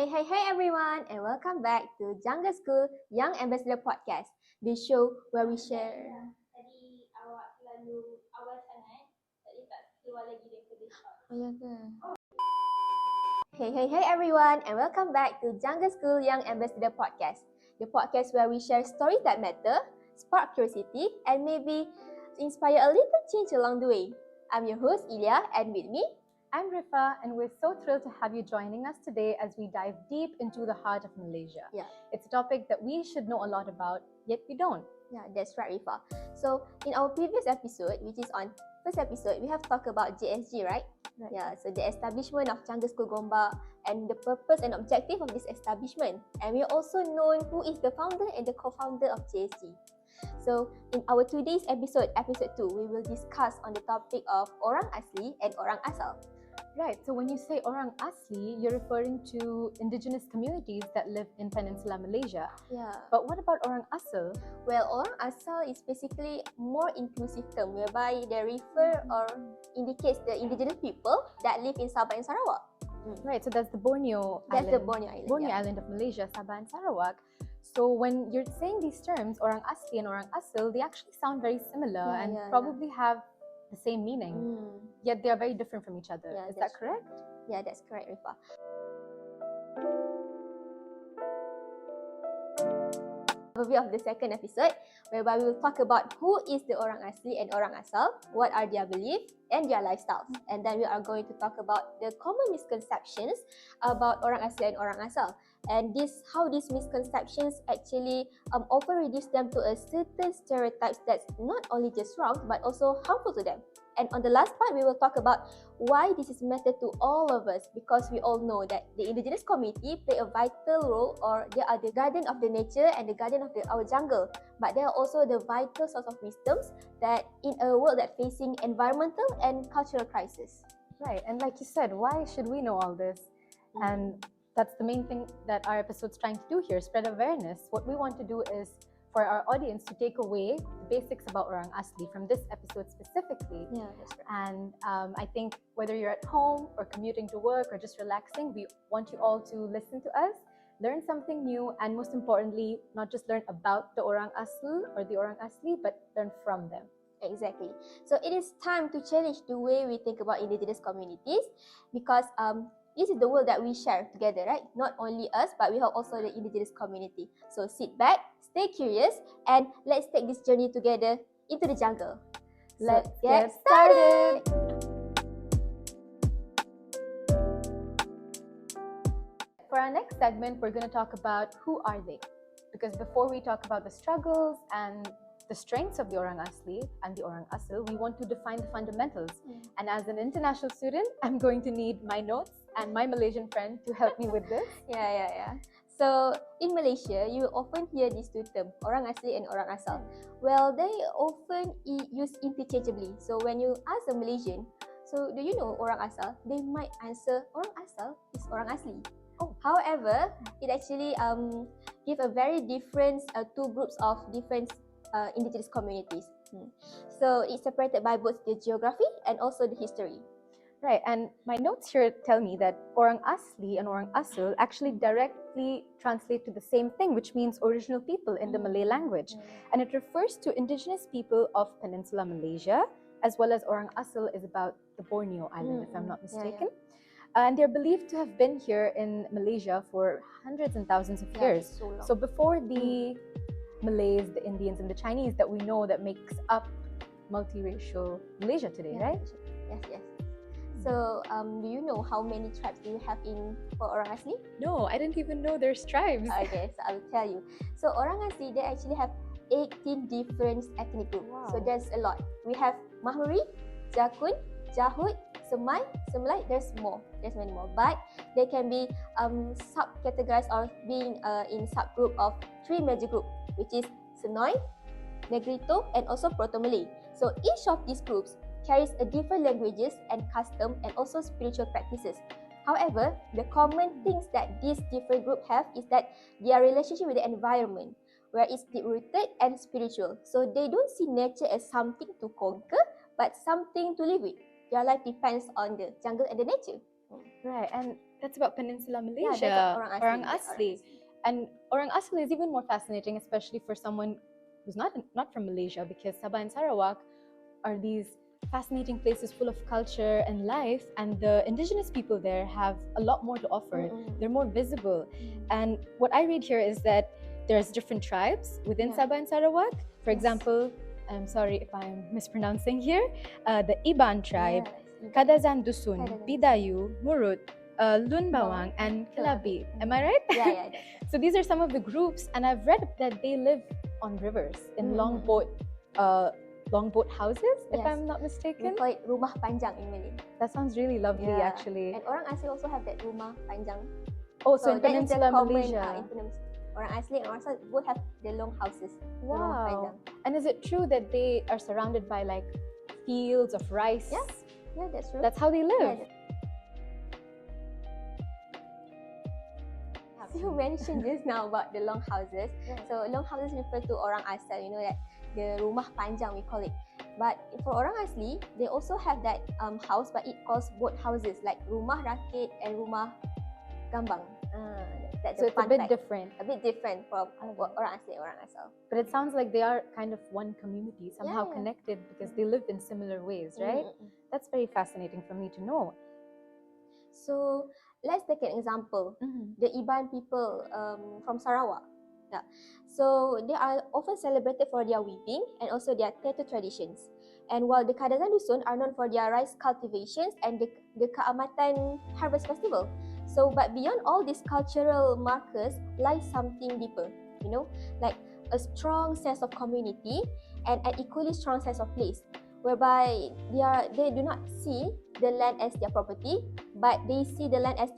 Hey everyone, and welcome back to Jungle School Young Ambassador Podcast, the show where we share. Tadi awak terlalu awal sangat. Tadi tak keluar lagi daripada shot. Oh ya ke? Hey everyone, and welcome back to Jungle School Young Ambassador Podcast, the podcast where we share stories that matter, spark curiosity, and maybe inspire a little change along the way. I'm your host Ilya, and with me, I'm Rifa, and we're so thrilled to have you joining us today as we dive deep into the heart of Malaysia. Yeah. It's a topic that we should know a lot about, yet we don't. Yeah, that's right, Rifa. So, in our previous episode, which is on first episode, we have talked about JSG, right? Right. Yeah, so the establishment of Jungle School Gombak and the purpose and objective of this establishment. And we also known who is the founder and the co-founder of JSG. So, in our today's episode 2, we will discuss on the topic of Orang Asli and Orang Asal. Right, so when you say Orang Asli, you're referring to indigenous communities that live in Peninsular Malaysia. Yeah. But what about Orang Asal? Well, Orang Asal is basically more inclusive term whereby they refer or indicates the indigenous people that live in Sabah and Sarawak. Right, so that's the Borneo That's Island. the Borneo Island. Borneo yeah. Island of Malaysia, Sabah and Sarawak. So when you're saying these terms, Orang Asli and Orang Asal, they actually sound very similar and probably have the same meaning. Yet they are very different from each other. Yeah, Is that correct? Yeah, that's correct, Rifa. Overview of the second episode, whereby we will talk about who is the Orang Asli and Orang Asal, what are their beliefs and their lifestyles. And then we are going to talk about the common misconceptions about Orang Asli and Orang Asal. And how these misconceptions actually often reduce them to a certain stereotypes that's not only just wrong, but also harmful to them. And on the last part, we will talk about why this is matter to all of us, because we all know that the indigenous community play a vital role, or they are the guardian of the nature and the guardian of our jungle. But they are also the vital source of wisdoms that in a world that facing environmental and cultural crisis. Right, and like you said, why should we know all this? And that's the main thing that our episode's trying to do here, spread awareness. What we want to do is for our audience to take away the basics about Orang Asli from this episode specifically. Yeah, that's right. And I think whether you're at home or commuting to work or just relaxing, we want you all to listen to us, learn something new, and most importantly, not just learn about the Orang Asli or the Orang Asli, but learn from them. Exactly. So it is time to challenge the way we think about indigenous communities, because this is the world that we share together, right? Not only us, but we have also the indigenous community. So sit back, stay curious, and let's take this journey together into the jungle. Let's get started! For our next segment, we're going to talk about who are they? Because before we talk about the struggles and the strengths of the Orang Asli and the Orang Asal, we want to define the fundamentals. And as an international student, I'm going to need my notes and my Malaysian friend to help me with this. Yeah. So in Malaysia, you often hear these two terms, Orang Asli and Orang Asal. Well, they often used interchangeably. So when you ask a Malaysian, so do you know Orang Asal? They might answer Orang Asal is Orang Asli. However, it actually give a very different two groups of different indigenous communities. So it's separated by both the geography and also the history. Right, and my notes here tell me that Orang Asli and Orang Asal actually directly translate to the same thing, which means original people in the Malay language. And it refers to indigenous people of Peninsular Malaysia, as well as Orang Asal is about the Borneo Island, if I'm not mistaken. And they're believed to have been here in Malaysia for hundreds and thousands of years. So before the Malays, the Indians, and the Chinese that we know that makes up multiracial Malaysia today, right? Yes. So, do you know how many tribes do you have for Orang Asli? No, I didn't even know there's tribes. Okay, so I'll tell you. So, Orang Asli, they actually have 18 different ethnic groups. Wow. So, there's a lot. We have Mahuri, Jakun, Jahut, Semai, Semlai. There's many more. But they can be sub-categorized or being in subgroup of 3 major groups, which is Senoi, Negrito, and also Proto-Malay. So, each of these groups carries a different languages and custom and also spiritual practices. However, the common things that these different groups have is that their relationship with the environment, where it's deep-rooted and spiritual. So they don't see nature as something to conquer, but something to live with. Their life depends on the jungle and the nature. Right, and That's about Peninsula Yeah, Malaysia. that's orang asli. Orang Yeah, Asli. And Orang Asli is even more fascinating, especially for someone who's not from Malaysia, because Sabah and Sarawak are these fascinating places full of culture and life, and the indigenous people there have a lot more to offer. They're more visible. And what I read here is that there's different tribes within Sabah and Sarawak. For example, I'm sorry if I'm mispronouncing here, the Iban tribe, Kadazan Dusun, Bidayu, Murut, Lun Bawang, and Kelabi. Am I right? Yeah. So these are some of the groups, and I've read that they live on rivers in longboat houses, if I'm not We mistaken. call it rumah panjang in Malay. That sounds really lovely, Yeah. actually. And orang asli also have that rumah panjang. Oh, so in that is the Peninsula common, Malaysia. Orang asli and orang asal both have the long houses. The rumah Wow. panjang. And is it true that they are surrounded by like fields of rice? Yeah, that's true. That's how they live. You mentioned just now about the long houses. So long houses refer to orang asal, you know, that the rumah panjang we call it. But for orang asli, they also have that house, but it calls both houses, like rumah rakit and rumah gambang. That's So a it's a fun bit fact. different. A bit different from orang asli and orang asal. But it sounds like they are kind of one community, somehow Yeah. connected because they live in similar ways, right? That's very fascinating for me to know. So let's take an example. The Iban people from Sarawak. Yeah. So they are often celebrated for their weaving and also their tattoo traditions. And while the Kadazan Dusun are known for their rice cultivations and the Keamatan Harvest Festival. So, but beyond all these cultural markers lies something deeper, you know, like a strong sense of community and an equally strong sense of place, whereby they do not see the land as their property, but they see the land as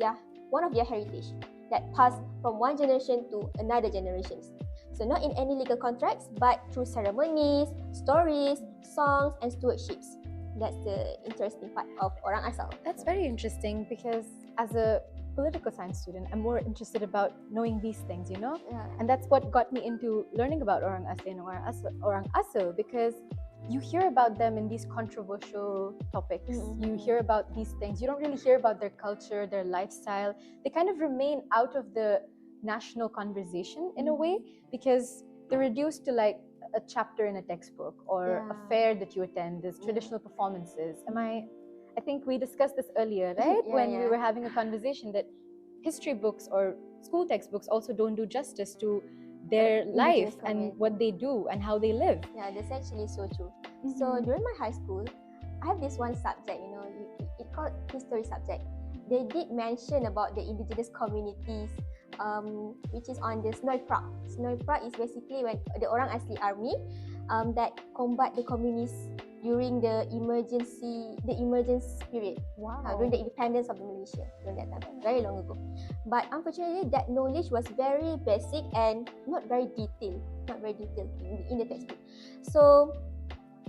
one of their heritage that passed from one generation to another generations. So not in any legal contracts, but through ceremonies, stories, songs, and stewardships. That's the interesting part of orang asal. That's very interesting because as a political science student, I'm more interested about knowing these things, you know? Yeah. And that's what got me into learning about Orang Asli and Orang Asal, because you hear about them in these controversial topics. You hear about these things. You don't really hear about their culture, their lifestyle. They kind of remain out of the national conversation in a way because they're reduced to like a chapter in a textbook or a fair that you attend, these traditional performances. I think we discussed this earlier, right? When we were having a conversation that history books or school textbooks also don't do justice to their life and what they do and how they live. Yeah, that's actually so true. So during my high school, I have this one subject, you know, it called history subject. They did mention about the indigenous communities, which is on the Snoipra. Snoipra is basically when the Orang Asli army that combat the communists during the emergence period. Wow. During the independence of Malaysia during that time, very long ago. But unfortunately, that knowledge was very basic and not very detailed in the textbook. So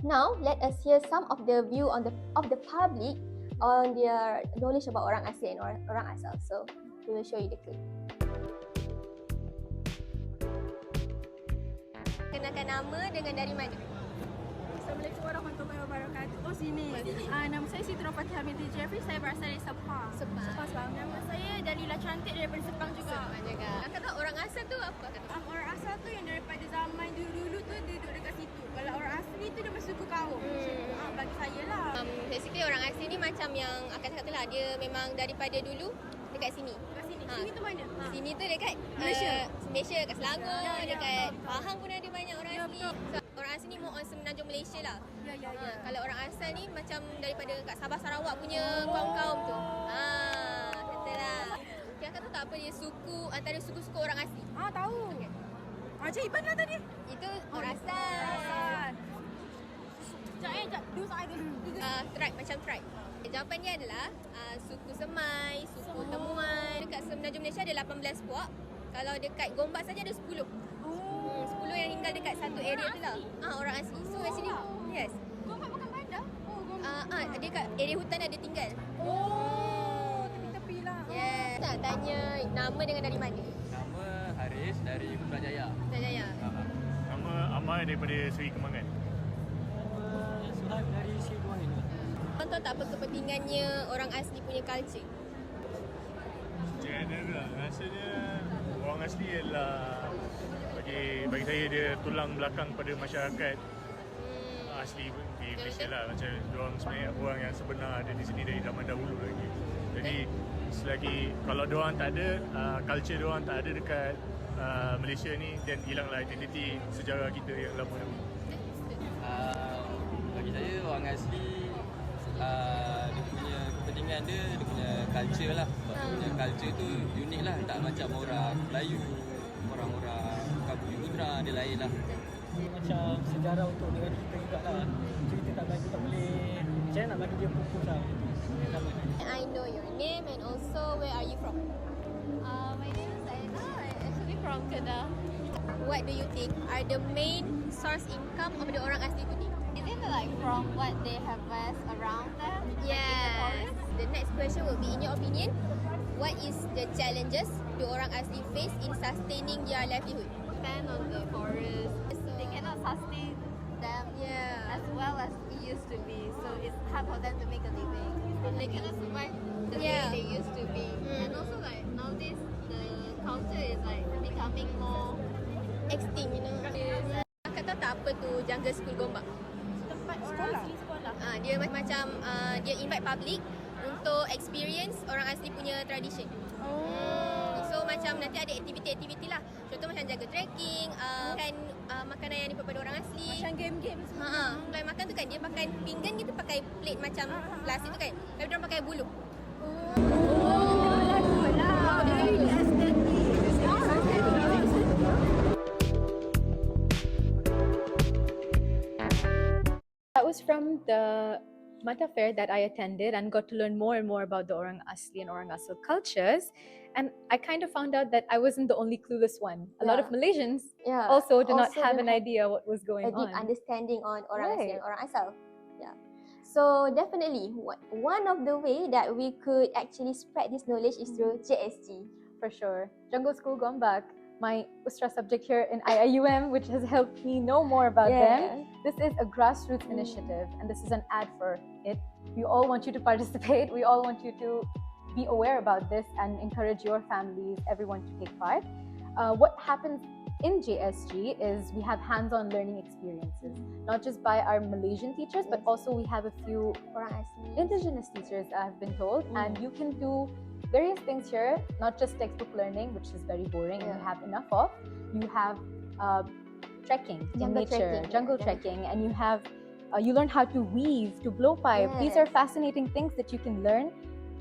now let us hear some of the view of the public on their knowledge about Orang Asli and Orang Asal. So we will show you the clip. Kenalkan nama dengan dari mana? Assalamualaikum warahmatullahi wabarakatuh. Oh, sini. Nama saya Siti Nurfatia binti Jeffrey. Saya berasal dari Sepang. Sepang. Nama saya Dalila Cantik daripada Sepang juga. Kata orang asal tu apa? Orang asal tu yang daripada zaman dulu-dulu tu duduk dekat situ. Kalau orang asli tu dia bersuku kaum. Bagi saya lah. Basically orang asli ni macam yang akan cakap tu lah. Dia memang daripada dulu dekat sini. Dekat sini. Sini tu mana? Sini tu dekat Malaysia, kat Selangor, dekat Pahang pun ada banyak orang asli. So, orang asli ni more on semenanjung Malaysia lah. Ya. Kalau orang asal ni macam daripada kat Sabah Sarawak punya kaum-kaum tu. Betul lah. Kakak tahu tak apa dia suku antara suku-suku orang asli? Tahu. Okay. Macam Iban lah tadi. Itu orang asal. Sekejap. Dua saat itu. Tribe, macam tribe. Jawapan dia adalah suku Semai, suku Temuan. Dekat semenanjung Malaysia ada 18 puak. Kalau dekat Gombak saja ada 10. 10 yang tinggal dekat satu area tu lah. Orang asli. So actually, yes. Gombak bukan bandar? Dia kat area hutan ada tinggal. Tepi-tepi lah. Yes. Nak tanya nama dengan dari mana? Nama Haris dari Putrajaya. Putrajaya. Nama Amar daripada Seri Kembangan. Suhaib dari Sri Kewangan. Kau tahu tak apa kepentingannya orang asli punya culture? General rasanya orang asli adalah bagi saya dia tulang belakang pada masyarakat asli di Malaysia lah. Macam diorang sebenarnya orang yang sebenar ada di sini dari zaman dahulu lagi. Jadi selagi kalau diorang tak ada, culture diorang tak ada dekat Malaysia ni, dan hilanglah identiti sejarah kita yang lama dahulu. Bagi saya orang asli dia punya kepentingan dia punya culture lah. Sebab dia punya culture tu unik lah, tak macam orang Melayu, orang-orang Kabudi Putra, dia lain lah. Macam sejarah untuk negara kita jugalah. Jadi kita tak boleh macam mana nak bagi dia fokus lah macam tu. I know your name and also where are you from? My name is Aina. I'm actually from Kedah. What do you think are the main source income of the orang asli today? Is it like from what they harvest around them? Yes. The next question will be, in your opinion, what is the challenges do orang asli face in sustaining their livelihood? Depend on the forest. They cannot sustain them Yeah. as well as it used to be. So it's hard for them to make a living. They cannot survive the Yeah. way they used to be. And also like nowadays the culture is like becoming more Extinct, you know. Kakak tahu tak apa tu jungle school gombak? tempat sekolah. Dia macam dia invite public untuk experience orang asli punya tradition. So macam nanti ada aktiviti-aktiviti lah. Contoh macam jaga trekking, makan makanan yang dibuat pada orang asli. Macam game-game semua. Kalau makan tu kan dia pakai pinggan, kita pakai plate macam plastik tu kan. Tapi dia pakai bulu. That was from the Mata Fair that I attended and got to learn more and more about the Orang Asli and Orang Asal cultures. And I kind of found out that I wasn't the only clueless one. A lot of Malaysians Yeah. also do not have don't an idea what was a going deep on. understanding on orang asli Right. and orang asal. Yeah. So definitely one of the way that we could actually spread this knowledge is through JSG. For sure. Jungle School Gone Back, my Ustra subject here in IIUM, which has helped me know more about them. This is a grassroots initiative, and this is an ad for it. We all want you to participate. We all want you to be aware about this and encourage your families, everyone to take part. What happens in JSG is we have hands-on learning experiences, not just by our Malaysian teachers, but also we have a few Orang asli. indigenous teachers, I've been told, and you can do various things here, not just textbook learning, which is very boring and you have enough of. You have trekking in Jungle nature, trekking, jungle yeah, trekking, and you have you learn how to weave, to blow pipe. These are Yes. fascinating things that you can learn.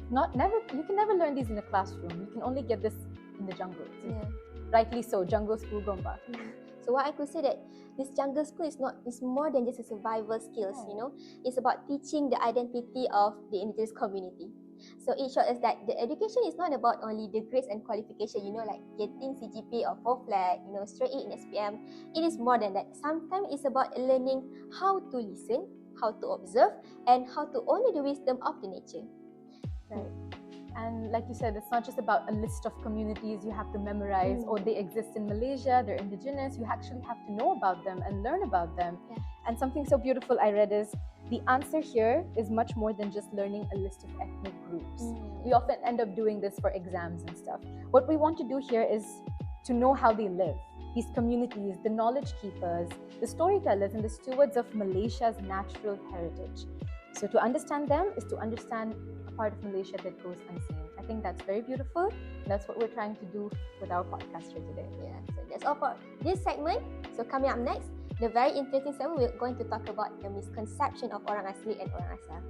You can never learn these in a classroom. You can only get this in the jungle. So Yeah. rightly so, jungle school gomba. So what I could say that this jungle school is more than just a survival skills, you know. It's about teaching the identity of the indigenous community. So it shows us that the education is not about only the grades and qualification, you know, like getting CGPA or 4 flat, you know, straight A in SPM. It is more than that. Sometimes it's about learning how to listen, how to observe, and how to honor the wisdom of the nature. Right. And like you said, it's not just about a list of communities you have to memorize, or they exist in Malaysia, they're indigenous. You actually have to know about them and learn about them. Yeah. And something so beautiful I read is the answer here is much more than just learning a list of ethnic groups. We often end up doing this for exams and stuff. What we want to do here is to know how they live. These communities, the knowledge keepers, the storytellers, and the stewards of Malaysia's natural heritage. So to understand them is to understand a part of Malaysia that goes unseen. I think that's very beautiful. That's what we're trying to do with our podcast here today. Yeah, so that's all for this segment. So coming up next, the very interesting segment, we're going to talk about the misconception of orang asli and orang asal.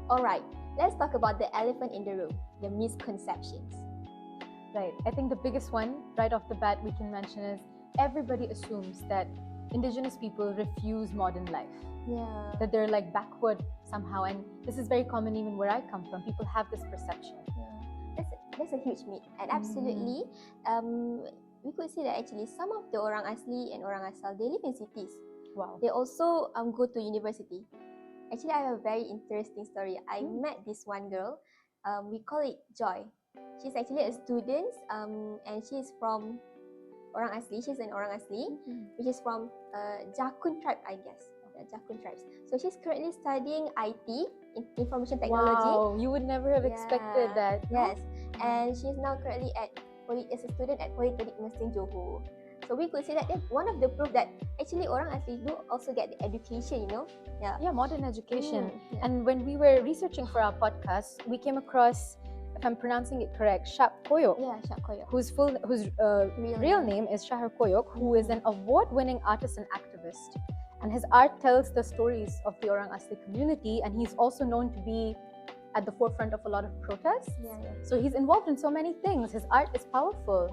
Alright, let's talk about the elephant in the room, the misconceptions. Right. I think the biggest one right off the bat we can mention is everybody assumes that indigenous people refuse modern life, Yeah. that they're like backward somehow. And this is very common even where I come from. People have this perception. That's a huge myth, and absolutely, we could say that actually some of the orang asli and orang asal, they live in cities. Wow. They also go to university. Actually, I have a very interesting story. I met this one girl. We call it Joy. She's actually a student, and she's from orang asli. She's an orang asli, which is from Jakun tribe, I guess. Jakun tribes. So she's currently studying IT, information technology. Wow, you would never have expected that. Yes, and she's now currently as a student at Polytechnic Mesin Johor. So we could say that that's one of the proof that actually orang asli do also get the education, you know. Yeah, modern education. Yeah. And when we were researching for our podcast, we came across, if I'm pronouncing it correct, Shap Koyok, Yeah, Shak Koyok. whose real name is Shahar Koyok, who is an award-winning artist and activist. And his art tells the stories of the Orang Asli community, and he's also known to be at the forefront of a lot of protests. Yeah. So he's involved in so many things. His art is powerful,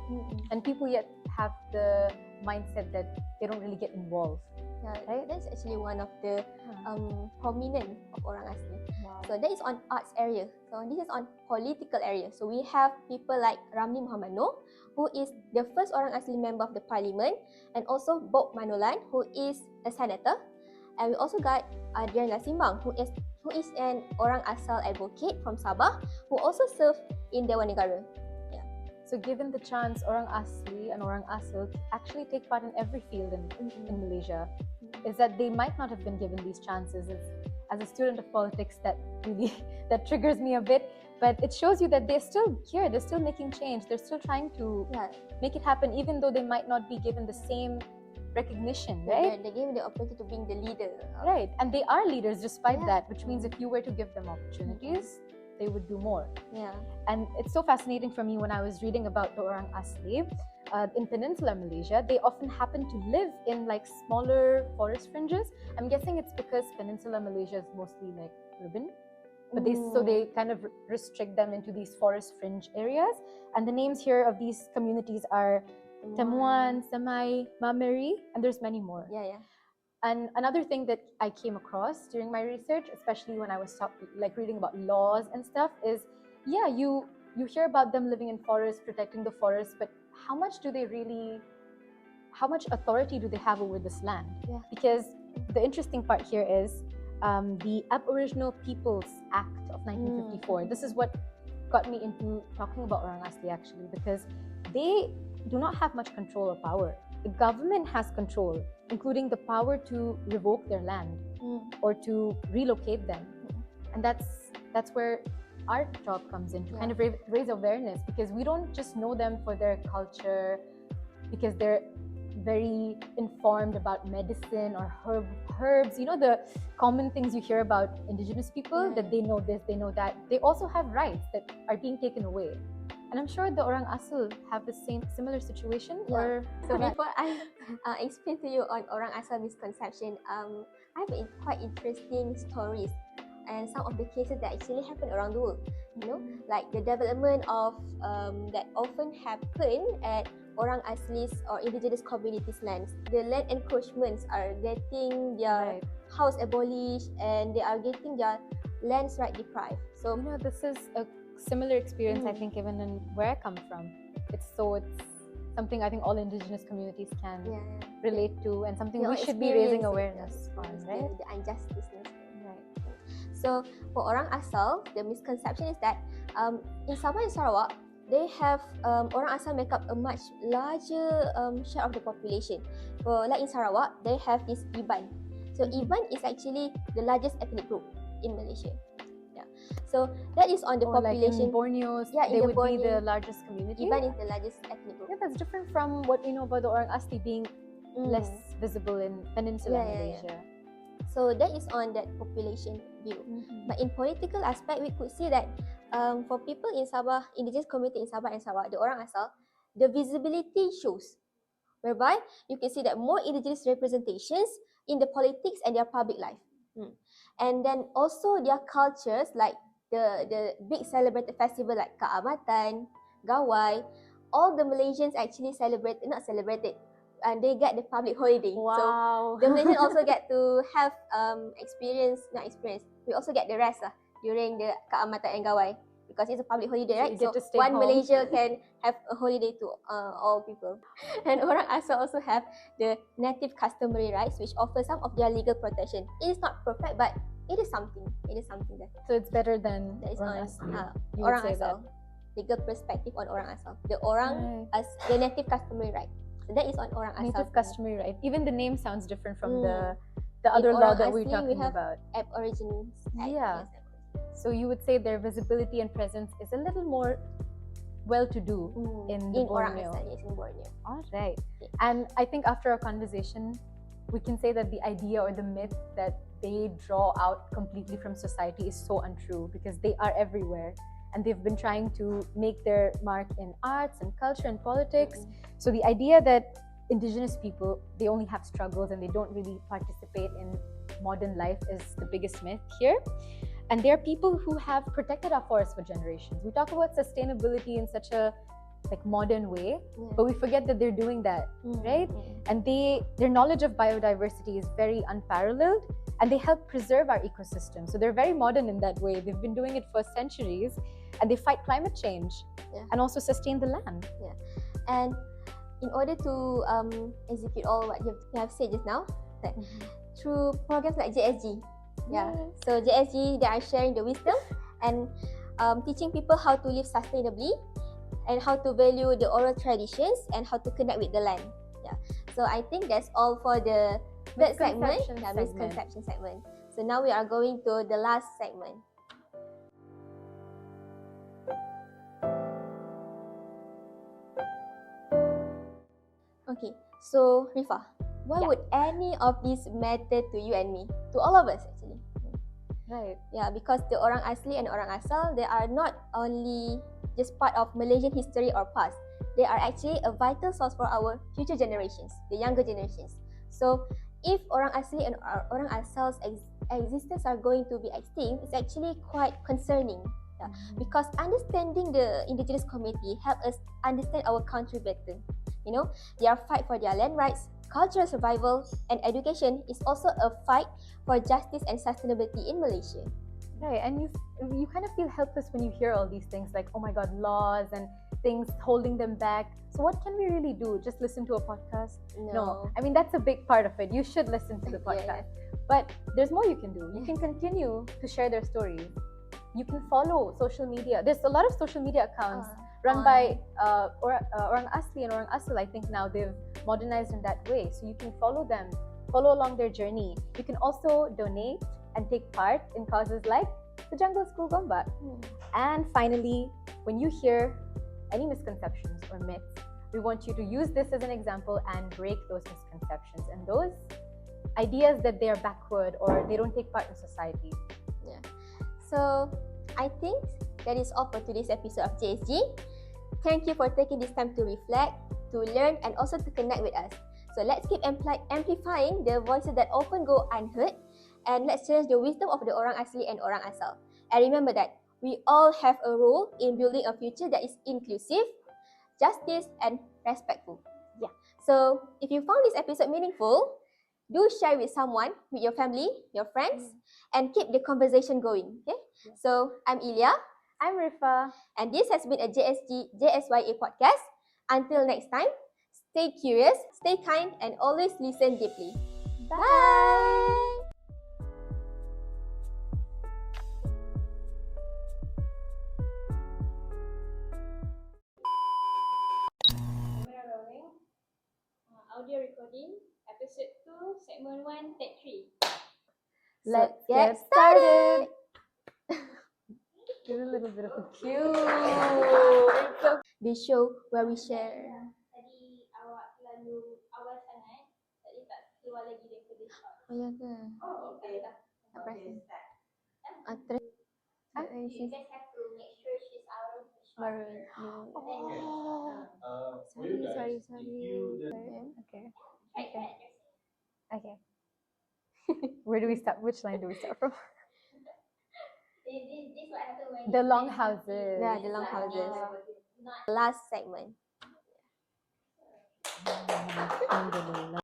and people yet have the mindset that they don't really get involved. Yeah, Right? that's actually one of the prominent of orang asli. Wow. So that is on arts area. So this is on political area. So we have people like Ramli Muhammad Noor, who is the first orang asli member of the parliament, and also Bob Manolan, who is a senator. And we also got Adrian Lasimbang, who is an orang asal advocate from Sabah, who also served in Dewan Negara. So given the chance, Orang Asli and Orang Asal actually take part in every field in Malaysia. Is that they might not have been given these chances. As a student of politics, that really that triggers me a bit. But it shows you that they're still here. They're still making change. They're still trying to make it happen, even though they might not be given the same recognition, right? They gave the opportunity to being the leader. Right. And they are leaders despite that, which means if you were to give them opportunities, they would do more. Yeah. And it's so fascinating for me when I was reading about the Orang Asli in Peninsular Malaysia. They often happen to live in like smaller forest fringes. I'm guessing it's because Peninsular Malaysia is mostly like urban. But they kind of restrict them into these forest fringe areas. And the names here of these communities are Temuan, Samai, Mameri, and there's many more. Yeah. And another thing that I came across during my research, especially when I was reading about laws and stuff, is you hear about them living in forests, protecting the forest, but how much authority do they have over this land? Yeah. Because the interesting part here is the Aboriginal Peoples Act of 1954. This is what got me into talking about Orang Asli actually, because they do not have much control or power. The government has control, including the power to revoke their land or to relocate them. And that's where our job comes in, to kind of raise awareness, because we don't just know them for their culture, because they're very informed about medicine or herbs, you know, the common things you hear about indigenous people, that they know this, they know that. They also have rights that are being taken away. And I'm sure the Orang Asal have the similar situation. So before I explain to you on Orang Asal misconception, I have quite interesting stories and some of the cases that actually happen around the world. You know, like the development of that often happen at Orang Asli's or indigenous communities' lands. The land encroachments are getting their house abolished, and they are getting their lands right deprived. So this is a similar experience I think even in where I come from. It's something I think all indigenous communities can relate to, and something we should be raising awareness on, right? The injustice. So for Orang Asal, the misconception is that in Sabah and Sarawak, they have Orang Asal make up a much larger share of the population. Like in Sarawak, they have this Iban. So Iban is actually the largest ethnic group in Malaysia. So that is on the population. Like in Borneo, they would be the largest community. Iban is the largest ethnic group. Yeah, that's different from what we know about the Orang Asli being less visible in Peninsular Malaysia. So that is on that population view. But in political aspect, we could see that for people in Sabah, indigenous community in Sabah and Sarawak, the Orang Asal, the visibility shows, whereby you can see that more indigenous representations in the politics and their public life. And then also their cultures, like the big celebrated festival like Kaamatan, Gawai, all the Malaysians actually not celebrated, and they get the public holiday. Wow. So the Malaysians also get to have we also get the rest during the Kaamatan and Gawai, because it's a public holiday, right? So one home. Malaysia can have a holiday to all people. And Orang Asal also have the native customary rights, which offer some of their legal protection. It is not perfect, but it is something. It is something that. So it's better than That is Orang on Asli. You would Orang say Asal. Legal perspective on Orang Asal. The Orang as the native customary right. So that is on Orang Asal. Native customary right. Even the name sounds different from the the In other law Orang that we're Asli, talking we have about. Aboriginals Act. Yeah. Yes. So you would say their visibility and presence is a little more well-to-do in the Orang Borneo. Asal, yes, in Borneo. All right. Okay. And I think after our conversation, we can say that the idea or the myth that they draw out completely from society is so untrue, because they are everywhere and they've been trying to make their mark in arts and culture and politics. So the idea that indigenous people, they only have struggles and they don't really participate in modern life is the biggest myth here. And there are people who have protected our forests for generations. We talk about sustainability in such a modern way, but we forget that they're doing that, right? And their knowledge of biodiversity is very unparalleled, and they help preserve our ecosystem. So they're very modern in that way. They've been doing it for centuries, and they fight climate change and also sustain the land. And in order to execute all what you have said just now, that through programs like JSG, so JSG, they are sharing the wisdom and teaching people how to live sustainably and how to value the oral traditions and how to connect with the land. So I think that's all for the third segment, misconception segment. So now we are going to the last segment. Okay, so Rifa, why would any of these matter to you and me? To all of us actually. Right. Yeah, because the Orang Asli and Orang Asal, they are not only just part of Malaysian history or past. They are actually a vital source for our future generations, the younger generations. So if Orang Asli and Orang Asal's existence are going to be extinct, it's actually quite concerning. Because understanding the indigenous community help us understand our country better. You know, their fight for their land rights, cultural survival, and education is also a fight for justice and sustainability in Malaysia. Right, and you kind of feel helpless when you hear all these things like, oh my god, laws and things holding them back. So what can we really do? Just listen to a podcast? No. I mean, that's a big part of it. You should listen to the podcast. But there's more you can do. You can continue to share their stories. You can follow social media. There's a lot of social media accounts run by Orang Asli and Orang Asal. I think now they've modernized in that way. So you can follow them, follow along their journey. You can also donate and take part in causes like the Jungle School Gombak. And finally, when you hear any misconceptions or myths, we want you to use this as an example and break those misconceptions and those ideas that they are backward or they don't take part in society. So I think that is all for today's episode of JSG. Thank you for taking this time to reflect, to learn, and also to connect with us. So let's keep amplifying the voices that often go unheard, and let's cherish the wisdom of the Orang Asli and Orang Asal. And remember that we all have a role in building a future that is inclusive, justice, and respectful. So if you found this episode meaningful, do share with someone, with your family, your friends, and keep the conversation going. Okay? So I'm Ilya. I'm Rifa. And this has been a JSYA podcast. Until next time, stay curious, stay kind, and always listen deeply. Bye! Camera rolling. Audio recording. Episode 2, segment 1, take 3. Let's get started! Give a little bit of a cue. The show where we share. Tadi awak terlalu awal sangat. Tadi tak keluar lagi daripada shot. Oh ya ke? Okay. Tak perasan. You just have to make sure she's out of the shot. Sorry. Okay. Okay. Okay. Where do we start? Which line do we start from? This what happened when The longhouses. Yeah, the longhouses. Last segment.